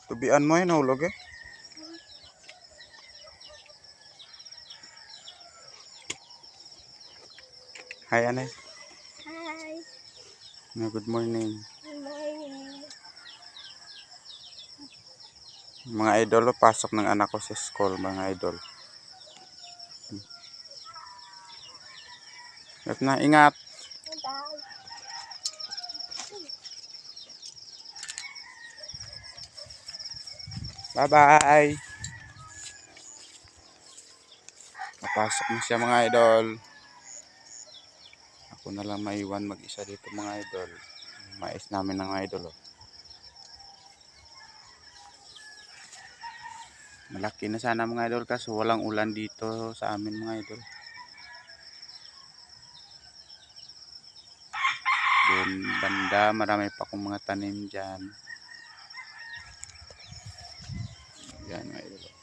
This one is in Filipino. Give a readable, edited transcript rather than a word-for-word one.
Tubian mo yun, hulog eh. Hi, Anay. Hi. Good morning. Good morning. Mga idol, pasok ng anak ko sa school, mga idol. At na, ingat. Bye-bye. Napasok na siya, mga idol. Ako na lang maiwan mag-isa dito, mga idol. Mais namin ng mga idol. Oh. Malaki na sana, mga idol, kaso walang ulan dito sa amin, mga idol. Doon banda, marami pa akong mga tanim dyan. Yan, mga idol.